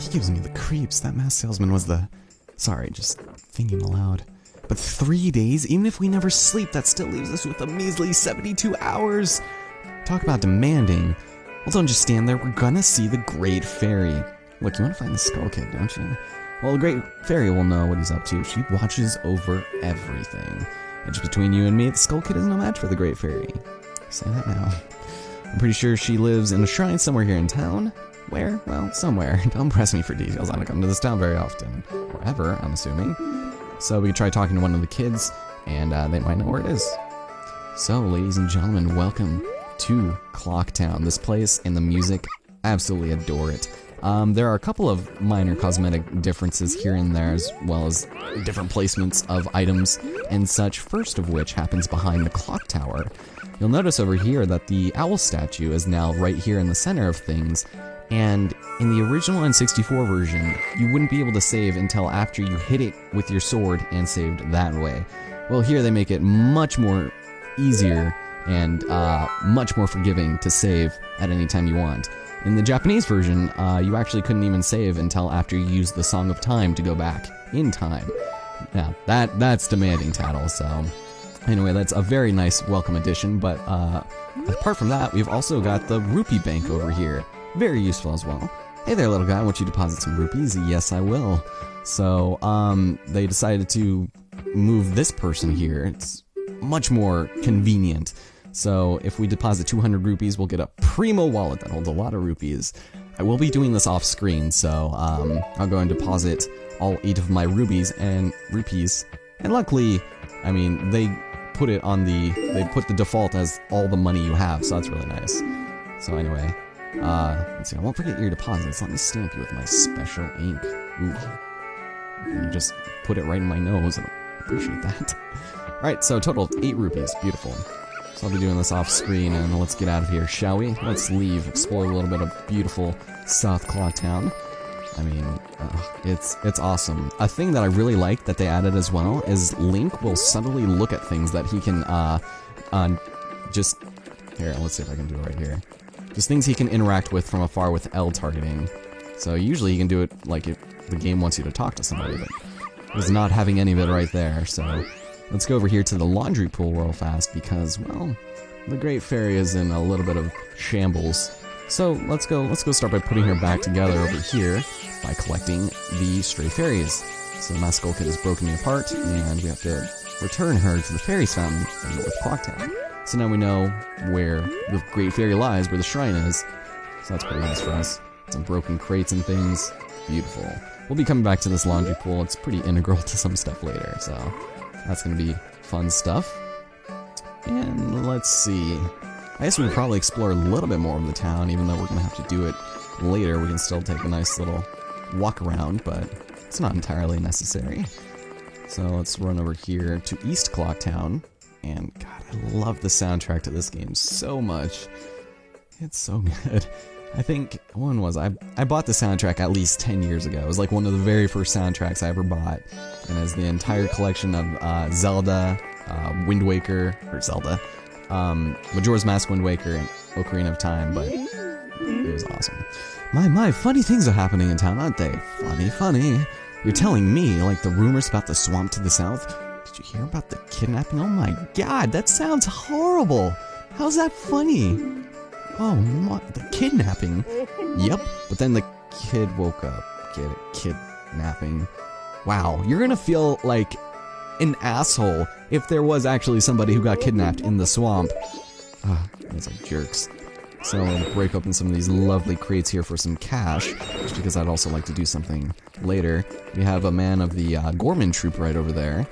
he gives me the creeps. That mask salesman was the... Sorry, just thinking aloud. But 3 days? Even if we never sleep, that still leaves us with a measly 72 hours! Talk about demanding. Well, don't just stand there, we're gonna see the Great Fairy. Look, you wanna find the Skull Kid, don't you? Well, the Great Fairy will know what he's up to. She watches over everything. And just between you and me, the Skull Kid is no match for the Great Fairy. Say that now. I'm pretty sure she lives in a shrine somewhere here in town. Where? Well, somewhere. Don't press me for details. I don't come to this town very often. Or ever, I'm assuming. So we could try talking to one of the kids, and they might know where it is. So, ladies and gentlemen, welcome to Clocktown. This place and the music, absolutely adore it. There are a couple of minor cosmetic differences here and there, as well as different placements of items and such, first of which happens behind the clock tower. You'll notice over here that the owl statue is now right here in the center of things, and in the original N64 version, you wouldn't be able to save until after you hit it with your sword and saved that way. Well, here they make it much more easier and much more forgiving to save at any time you want. In the Japanese version, you actually couldn't even save until after you used the Song of Time to go back in time. Yeah, that's demanding, Tattle, so... Anyway, that's a very nice welcome addition, but apart from that, we've also got the rupee bank over here. Very useful as well. Hey there, little guy, won't you deposit some rupees? Yes, I will. So, they decided to move this person here. It's much more convenient. So, if we deposit 200 rupees, we'll get a primo wallet that holds a lot of rupees. I will be doing this off screen, so, I'll go and deposit all 8 of my rupees, and luckily, I mean, they put the default as all the money you have, so that's really nice. So anyway, let's see, I won't forget your deposits. Let me stamp you with my special ink. Ooh. And you just put it right in my nose, and I appreciate that. Alright, so total of 8 rupees. Beautiful. So I'll be doing this off screen, and let's get out of here, shall we? Let's leave, explore a little bit of beautiful South Clocktown. I mean, it's awesome. A thing that I really like that they added as well is Link will subtly look at things that he can, just... Here, let's see if I can do it right here. Just things he can interact with from afar with L targeting. So usually you can do it like if the game wants you to talk to somebody, but he's not having any of it right there, so... Let's go over here to the laundry pool real fast because, well, the Great Fairy is in a little bit of shambles. So let's go start by putting her back together over here by collecting the stray fairies. So the Skull Kid has broken me apart, and we have to return her to the Fairies Fountain in North Clocktown. So now we know where the Great Fairy lies, where the shrine is. So that's pretty nice for us. Some broken crates and things. Beautiful. We'll be coming back to this laundry pool. It's pretty integral to some stuff later, so that's gonna be fun stuff. And let's see. I guess we could probably explore a little bit more of the town, even though we're gonna have to do it later. We can still take a nice little walk around, but it's not entirely necessary. So let's run over here to East Clocktown. And God, I love the soundtrack to this game so much. It's so good. I think, when was I bought the soundtrack at least 10 years ago. It was like one of the very first soundtracks I ever bought. And it's the entire collection of Zelda, Wind Waker, or Zelda, Majora's Mask, Wind Waker, and Ocarina of Time, but it was awesome. My, funny things are happening in town, aren't they? Funny. You're telling me, like the rumors about the swamp to the south? Did you hear about the kidnapping? Oh my god, that sounds horrible! How's that funny? Oh, what? The kidnapping? Yep, but then the kid woke up. Get it? Kidnapping. Wow, you're gonna feel like an asshole if there was actually somebody who got kidnapped in the swamp. Those are jerks. So I'll break open some of these lovely crates here for some cash, just because I'd also like to do something later. We have a man of the Gorman troop right over there.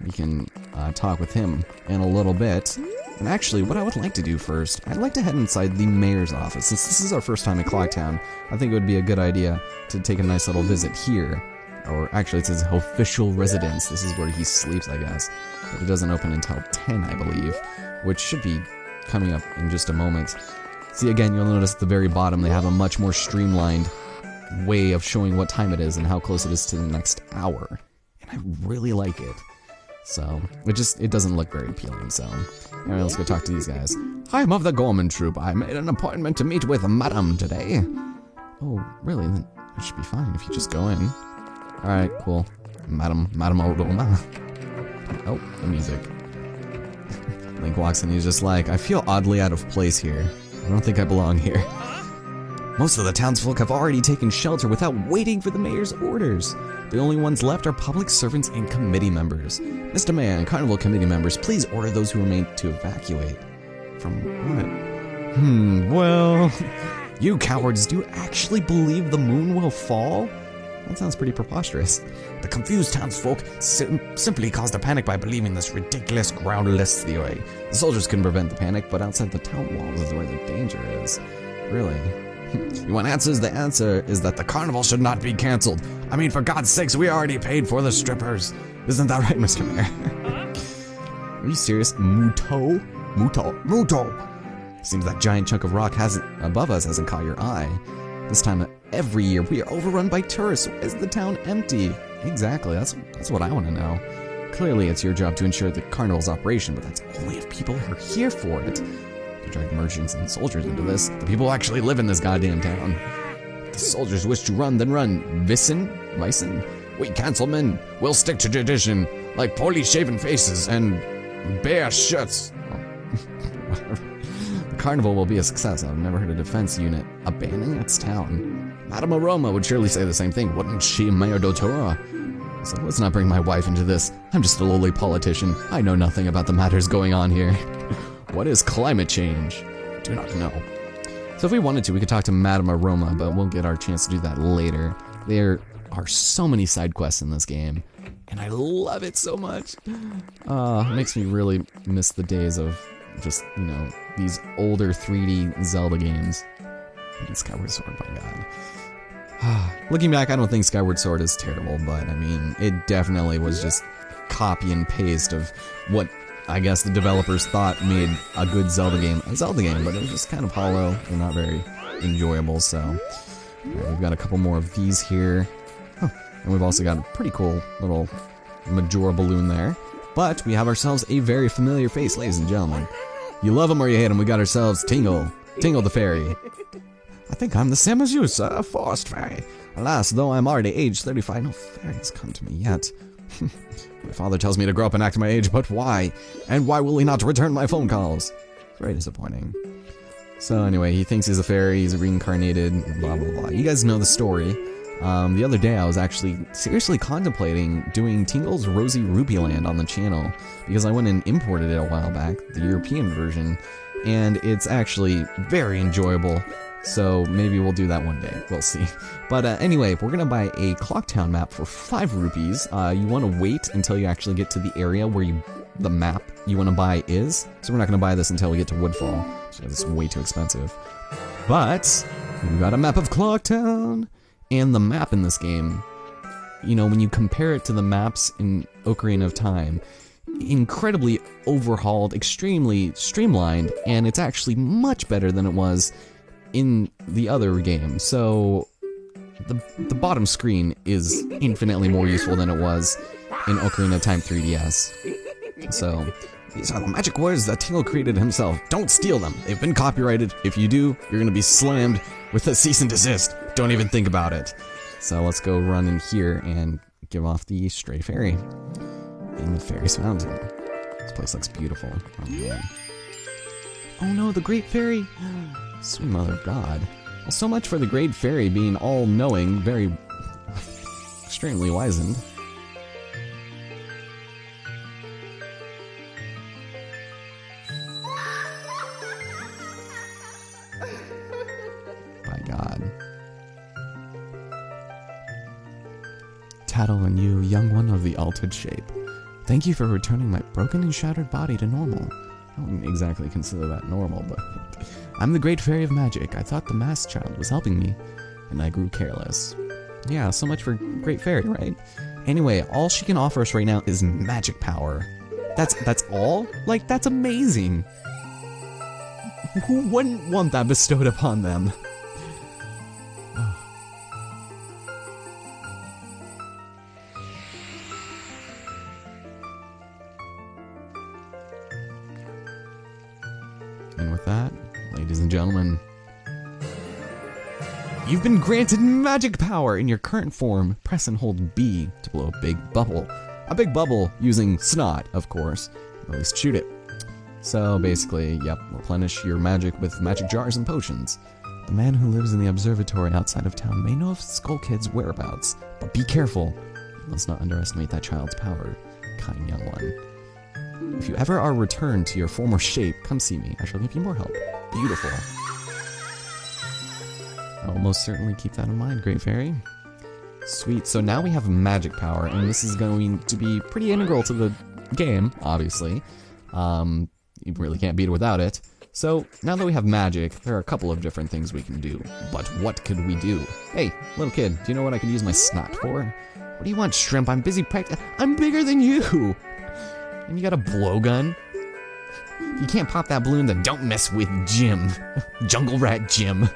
We can talk with him in a little bit. And actually, what I would like to do first, I'd like to head inside the mayor's office. Since this is our first time in Clocktown, I think it would be a good idea to take a nice little visit here. Or actually, it's his official residence. This is where he sleeps, I guess. But it doesn't open until 10, I believe, which should be coming up in just a moment. See, again, you'll notice at the very bottom they have a much more streamlined way of showing what time it is and how close it is to the next hour. And I really like it. So, it doesn't look very appealing, so... Alright, let's go talk to these guys. I'm of the Gorman Troop. I made an appointment to meet with Madam today. Oh, really? It should be fine if you just go in. Alright, cool. Madam Aroma. Oh, the music. Link walks in, he's just like, I feel oddly out of place here. I don't think I belong here. Most of the townsfolk have already taken shelter without waiting for the mayor's orders. The only ones left are public servants and committee members. Mr. Mayor and Carnival committee members, please order those who remain to evacuate. From what? Well... You cowards, do you actually believe the moon will fall? That sounds pretty preposterous. The confused townsfolk simply caused a panic by believing this ridiculous, groundless theory. The soldiers couldn't prevent the panic, but outside the town walls is where the danger is. Really? You want answers? The answer is that the carnival should not be cancelled. I mean, for God's sakes, we already paid for the strippers. Isn't that right, Mr. Mayor? Are you serious? Muto? Seems that giant chunk of rock above us hasn't caught your eye. This time every year we are overrun by tourists. Is the town empty? Exactly, that's what I want to know. Clearly it's your job to ensure the carnival's operation, but that's only if people are here for it. To drag merchants and soldiers into this, the people who actually live in this goddamn town. If the soldiers wish to run, then run. Wissen? We councilmen will stick to tradition, like poorly shaven faces and bare shirts. The carnival will be a success. I've never heard a defense unit abandoning its town. Madame Aroma would surely say the same thing, wouldn't she, Mayor Dotora? So let's not bring my wife into this. I'm just a lowly politician. I know nothing about the matters going on here. What is climate change? I do not know. So if we wanted to, we could talk to Madame Aroma, but we'll get our chance to do that later. There are so many side quests in this game, and I love it so much. It makes me really miss the days of just, you know, these older 3D Zelda games. And Skyward Sword, my god. Looking back, I don't think Skyward Sword is terrible, but I mean, it definitely was just copy and paste of what I guess the developers thought made a good Zelda game. A Zelda game, but it was just kind of hollow and not very enjoyable, so... Alright, we've got a couple more of these here. And we've also got a pretty cool little Majora balloon there. But we have ourselves a very familiar face, ladies and gentlemen. You love him or you hate him, we got ourselves Tingle. Tingle the fairy. I think I'm the same as you, sir, a forest fairy. Alas, though I'm already age 35, no fairy has come to me yet. My father tells me to grow up and act my age, but why? And why will he not return my phone calls? It's very disappointing. So anyway, he thinks he's a fairy, he's reincarnated, blah blah blah. You guys know the story. The other day I was actually seriously contemplating doing Tingle's Rosy Rupee Land on the channel, because I went and imported it a while back, the European version, and it's actually very enjoyable. So maybe we'll do that one day. We'll see. But anyway, we're going to buy a Clocktown map for 5 rupees. You want to wait until you actually get to the area where the map you want to buy is. So we're not going to buy this until we get to Woodfall. So it's way too expensive. But we've got a map of Clocktown. And the map in this game, you know, when you compare it to the maps in Ocarina of Time, incredibly overhauled, extremely streamlined, and it's actually much better than it was in the other game. So the bottom screen is infinitely more useful than it was in Ocarina of Time 3DS. So these are the magic words that Tingle created himself. Don't steal them. They've been copyrighted. If you do, you're gonna be slammed with a cease and desist. Don't even think about it. So let's go run in here and give off the stray fairy in the fairy's fountain. This place looks beautiful. Oh man. Oh no, the great fairy. Sweet mother of God. Well, so much for the great fairy being all-knowing, very extremely wizened. By God. Tattle and you, young one of the altered shape. Thank you for returning my broken and shattered body to normal. I wouldn't exactly consider that normal, but... I'm the great fairy of magic. I thought the masked child was helping me, and I grew careless. Yeah, so much for great fairy, right? Anyway, all she can offer us right now is magic power. That's all? Like, that's amazing! Who wouldn't want that bestowed upon them? And with that, ladies and gentlemen, You've been granted magic power in your current form. Press and hold B to blow a big bubble. A big bubble using snot, of course. Or at least shoot it. So basically, yep, replenish your magic with magic jars and potions. The man who lives in the observatory outside of town may know of Skull Kid's whereabouts, but be careful. You must not underestimate that child's power, kind young one. If you ever are returned to your former shape, come see me. I shall give you more help. Beautiful. I will most certainly keep that in mind, Great Fairy. Sweet, so now we have magic power, and this is going to be pretty integral to the game, obviously. You really can't beat it without it. So, now that we have magic, there are a couple of different things we can do. But what could we do? Hey, little kid, do you know what I could use my snot for? What do you want, Shrimp? I'm busy I'm bigger than you! And you got a blowgun? If you can't pop that balloon, then don't mess with Jim. Jungle Rat Jim.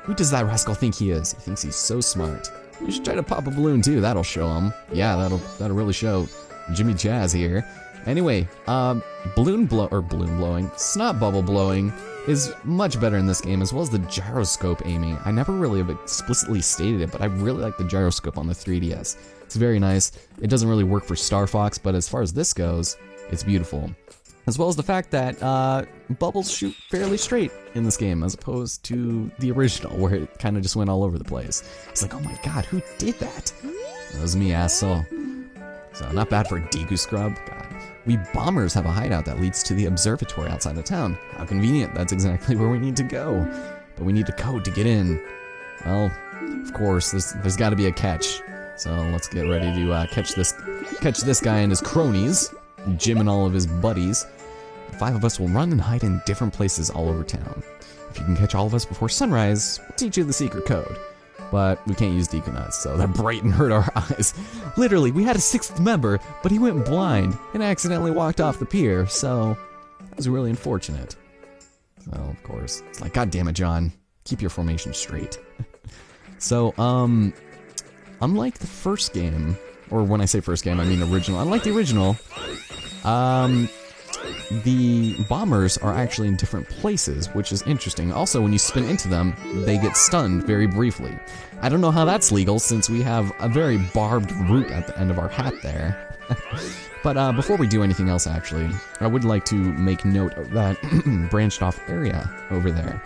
Who does that rascal think he is? He thinks he's so smart. You should try to pop a balloon too, that'll show him. Yeah, that'll really show Jimmy Jazz here. Anyway, balloon blowing, snot bubble blowing is much better in this game, as well as the gyroscope aiming. I never really have explicitly stated it, but I really like the gyroscope on the 3DS. It's very nice. It doesn't really work for Star Fox, but as far as this goes, it's beautiful. As well as the fact that bubbles shoot fairly straight in this game, as opposed to the original, where it kind of just went all over the place. It's like, oh my god, who did that? That was me, asshole. So, not bad for a Deku scrub. God. We bombers have a hideout that leads to the observatory outside of town. How convenient, that's exactly where we need to go. But we need a code to get in. Well, of course, there's gotta be a catch. So let's get ready to catch this guy and his cronies, Jim and all of his buddies. The 5 of us will run and hide in different places all over town. If you can catch all of us before sunrise, we'll teach you the secret code. But we can't use Deku Nuts, so that bright and hurt our eyes. Literally, we had a 6th member, but he went blind and accidentally walked off the pier, so that was really unfortunate. So, of course, it's like, god damn it, John, keep your formation straight. So, unlike the first game, or when I say first game, I mean original, unlike the original, the bombers are actually in different places, which is interesting. Also, when you spin into them, they get stunned very briefly. I don't know how that's legal, since we have a very barbed root at the end of our hat there. But before we do anything else, actually, I would like to make note of that branched off area over there.